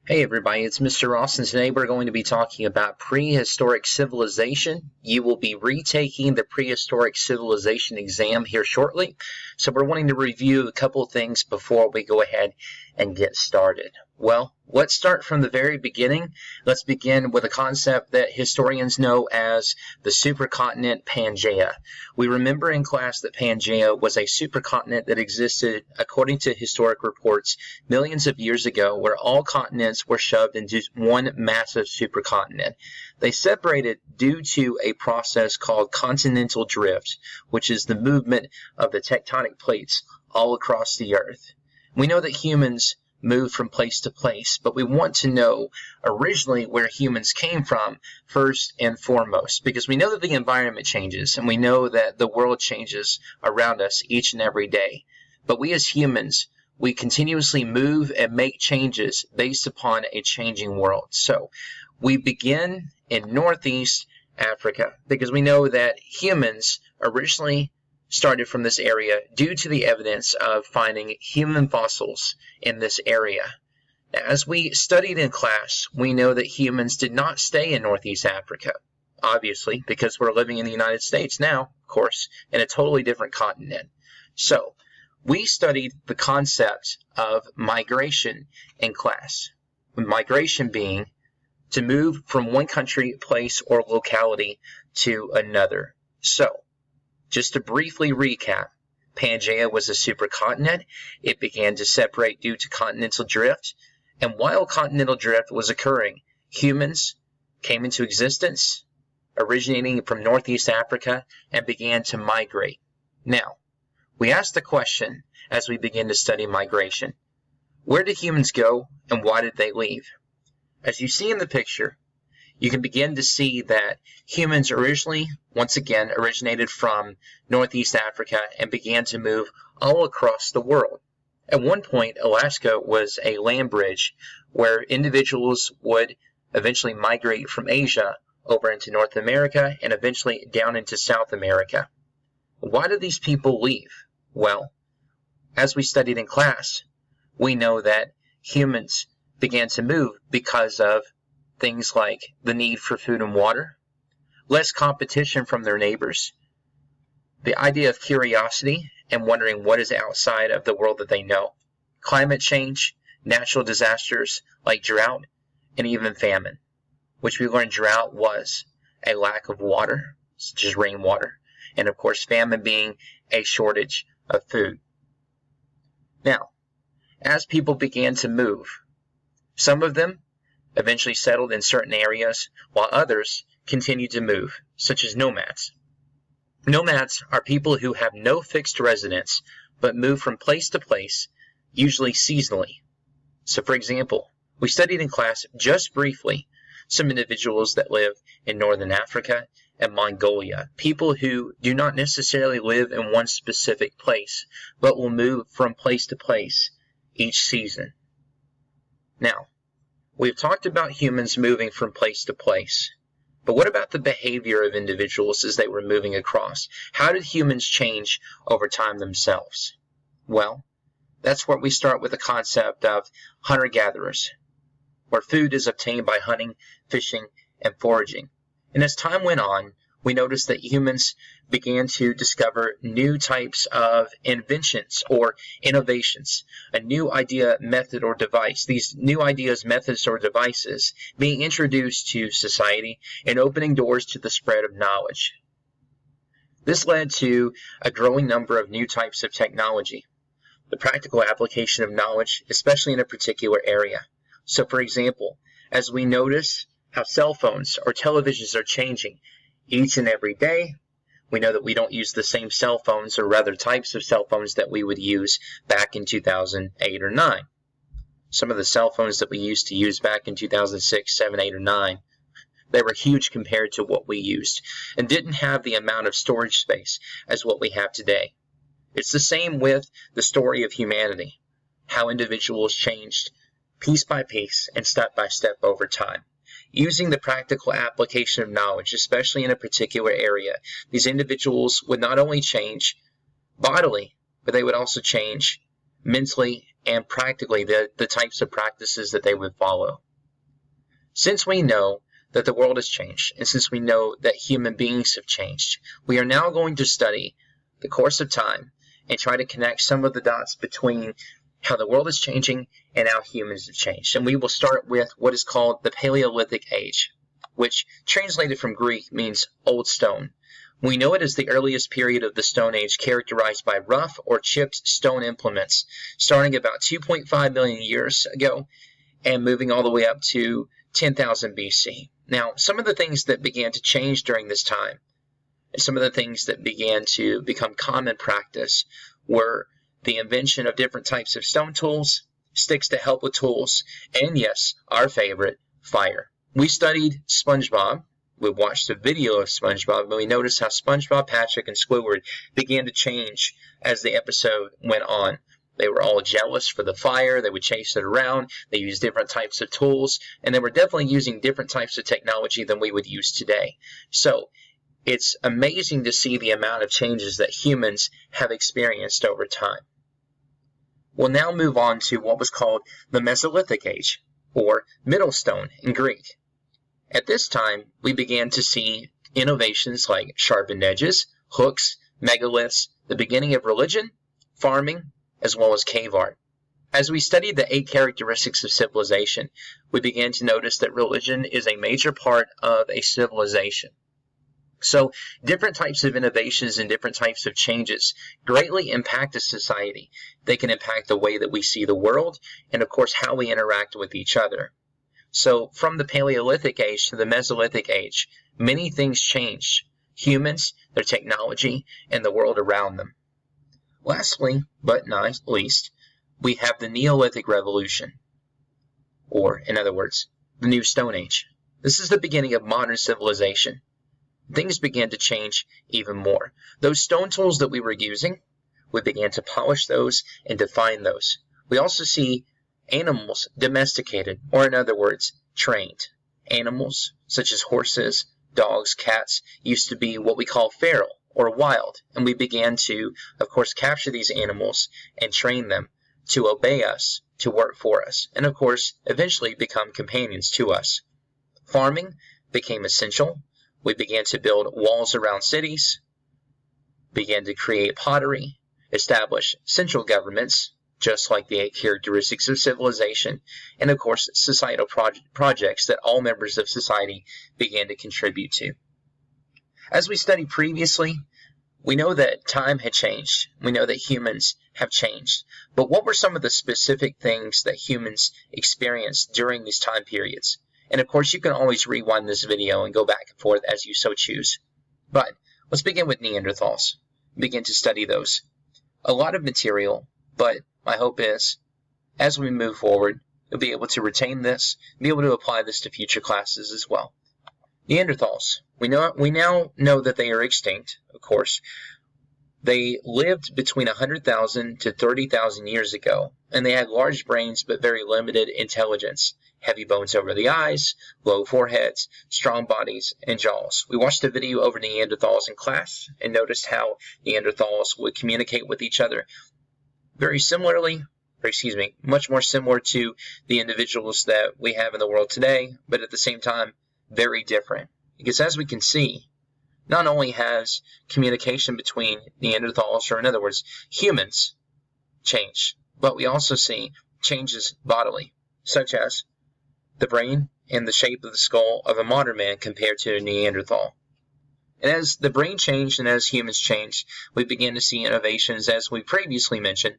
Hey everybody, it's Mr. Ross, and today we're going to be talking about prehistoric civilization. You will be retaking the prehistoric civilization exam here shortly, so we're wanting to review a couple of things before we go ahead and get started. Well, let's start from the very beginning. Let's begin with a concept that historians know as the supercontinent Pangaea. We remember in class that Pangaea was a supercontinent that existed, according to historic reports, millions of years ago, where all continents were shoved into one massive supercontinent. They separated due to a process called continental drift, which is the movement of the tectonic plates all across the Earth. We know that humans move from place to place, but we want to know originally where humans came from first and foremost, because we know that the environment changes and we know that the world changes around us each and every day. But we as humans, we continuously move and make changes based upon a changing world. So we begin in Northeast Africa because we know that humans originally started from this area due to the evidence of finding human fossils in this area. Now, as we studied in class, we know that humans did not stay in Northeast Africa, obviously, because we're living in the United States now, of course, in a totally different continent. So we studied the concept of migration in class. Migration being to move from one country, place, or locality to another. So, just to briefly recap, Pangaea was a supercontinent. It began to separate due to continental drift. And while continental drift was occurring, humans came into existence, originating from Northeast Africa, and began to migrate. Now, we asked the question as we begin to study migration, where did humans go and why did they leave? As you see in the picture, you can begin to see that humans originally, once again, originated from Northeast Africa and began to move all across the world. At one point, Alaska was a land bridge where individuals would eventually migrate from Asia over into North America and eventually down into South America. Why did these people leave? Well, as we studied in class, we know that humans began to move because of things like the need for food and water, less competition from their neighbors, the idea of curiosity and wondering what is outside of the world that they know, climate change, natural disasters like drought, and even famine, which we learned drought was a lack of water, such as rainwater, and of course famine being a shortage of food. Now, as people began to move, some of them eventually settled in certain areas, while others continued to move, such as nomads. Nomads are people who have no fixed residence, but move from place to place, usually seasonally. So for example, we studied in class just briefly some individuals that live in Northern Africa and Mongolia, people who do not necessarily live in one specific place, but will move from place to place each season. Now, we've talked about humans moving from place to place, but what about the behavior of individuals as they were moving across? How did humans change over time themselves? Well, that's where we start with the concept of hunter-gatherers, where food is obtained by hunting, fishing, and foraging. And as time went on, we noticed that humans began to discover new types of inventions or innovations, a new idea, method, or device. These new ideas, methods, or devices being introduced to society and opening doors to the spread of knowledge. This led to a growing number of new types of technology, the practical application of knowledge, especially in a particular area. So for example, as we notice how cell phones or televisions are changing each and every day, we know that we don't use the same cell phones or rather types of cell phones that we would use back in 2008 or 9. Some of the cell phones that we used to use back in 2006, 7, 8, or 9, they were huge compared to what we used and didn't have the amount of storage space as what we have today. It's the same with the story of humanity, how individuals changed piece by piece and step by step over time. Using the practical application of knowledge, especially in a particular area, these individuals would not only change bodily, but they would also change mentally, and practically the types of practices that they would follow. Since we know that the world has changed, and since we know that human beings have changed, we are now going to study the course of time and try to connect some of the dots between how the world is changing and how humans have changed. And we will start with what is called the Paleolithic Age, which translated from Greek means old stone. We know it as the earliest period of the Stone Age, characterized by rough or chipped stone implements, starting about 2.5 million years ago and moving all the way up to 10,000 BC. Now, some of the things that began to change during this time, and some of the things that began to become common practice, were the invention of different types of stone tools, sticks to help with tools, and yes, our favorite, fire. We studied SpongeBob. We watched a video of SpongeBob, and we noticed how SpongeBob, Patrick, and Squidward began to change as the episode went on. They were all jealous for the fire. They would chase it around. They used different types of tools, and they were definitely using different types of technology than we would use today. So it's amazing to see the amount of changes that humans have experienced over time. We'll now move on to what was called the Mesolithic Age, or Middle Stone in Greek. At this time, we began to see innovations like sharpened edges, hooks, megaliths, the beginning of religion, farming, as well as cave art. As we studied the 8 characteristics of civilization, we began to notice that religion is a major part of a civilization. So different types of innovations and different types of changes greatly impact a society. They can impact the way that we see the world and, of course, how we interact with each other. So from the Paleolithic Age to the Mesolithic Age, many things changed. Humans, their technology, and the world around them. Lastly, but not least, we have the Neolithic Revolution, or, in other words, the New Stone Age. This is the beginning of modern civilization. Things began to change even more. Those stone tools that we were using, we began to polish those and define those. We also see animals domesticated, or in other words, trained. Animals, such as horses, dogs, cats, used to be what we call feral, or wild, and we began to, of course, capture these animals and train them to obey us, to work for us, and of course, eventually become companions to us. Farming became essential. We began to build walls around cities, began to create pottery, establish central governments, just like the 8 characteristics of civilization, and of course, societal projects that all members of society began to contribute to. As we studied previously, we know that time had changed. We know that humans have changed. But what were some of the specific things that humans experienced during these time periods? And of course, you can always rewind this video and go back and forth as you so choose. But let's begin with Neanderthals. Begin to study those. A lot of material, but my hope is, as we move forward, you'll be able to retain this, be able to apply this to future classes as well. Neanderthals. We now know that they are extinct, of course. They lived between 100,000 to 30,000 years ago, and they had large brains but very limited intelligence. Heavy bones over the eyes, low foreheads, strong bodies, and jaws. We watched a video over Neanderthals in class and noticed how Neanderthals would communicate with each other much more similar to the individuals that we have in the world today, but at the same time, very different. Because as we can see, not only has communication between Neanderthals, or in other words, humans, changed, but we also see changes bodily, such as the brain and the shape of the skull of a modern man compared to a Neanderthal. And as the brain changed and as humans changed, we began to see innovations, as we previously mentioned.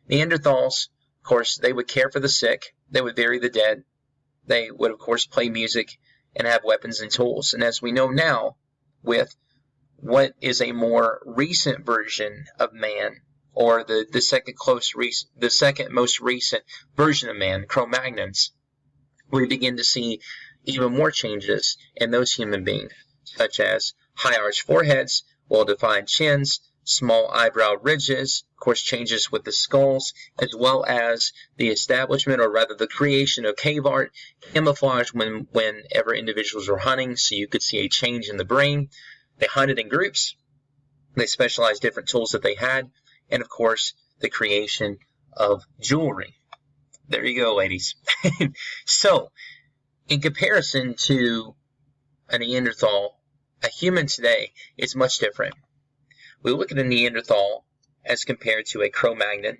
Neanderthals, of course, they would care for the sick, they would bury the dead, they would, of course, play music and have weapons and tools. And as we know now, with what is a more recent version of man, or the second most recent version of man, Cro-Magnons, we begin to see even more changes in those human beings, such as high arched foreheads, well-defined chins, small eyebrow ridges, of course changes with the skulls, as well as the establishment, or rather the creation of cave art, camouflage whenever individuals were hunting, so you could see a change in the brain. They hunted in groups, they specialized different tools that they had, and of course the creation of jewelry. There you go, ladies. So, in comparison to a Neanderthal, a human today is much different. We look at a Neanderthal as compared to a Cro-Magnon,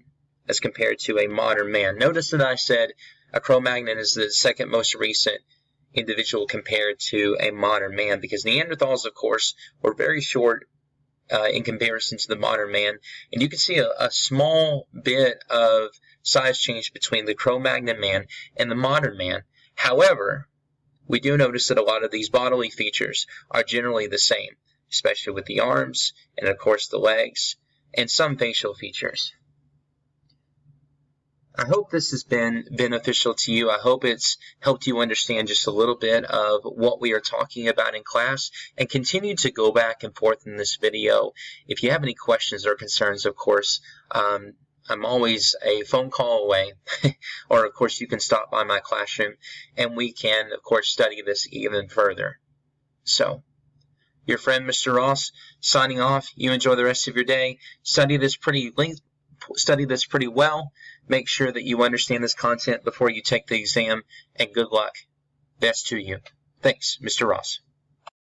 as compared to a modern man. Notice that I said a Cro-Magnon is the second most recent individual compared to a modern man, because Neanderthals, of course, were very short in comparison to the modern man, and you can see a small bit of size change between the Cro-Magnon man and the modern man. However, we do notice that a lot of these bodily features are generally the same, especially with the arms and, of course, the legs and some facial features. I hope this has been beneficial to you. I hope it's helped you understand just a little bit of what we are talking about in class, and continue to go back and forth in this video. If you have any questions or concerns, of course, I'm always a phone call away, or of course you can stop by my classroom and we can, of course, study this even further. So, your friend Mr. Ross signing off. You enjoy the rest of your day. Study this pretty well. Make sure that you understand this content before you take the exam, and good luck. Best to you. Thanks, Mr. Ross.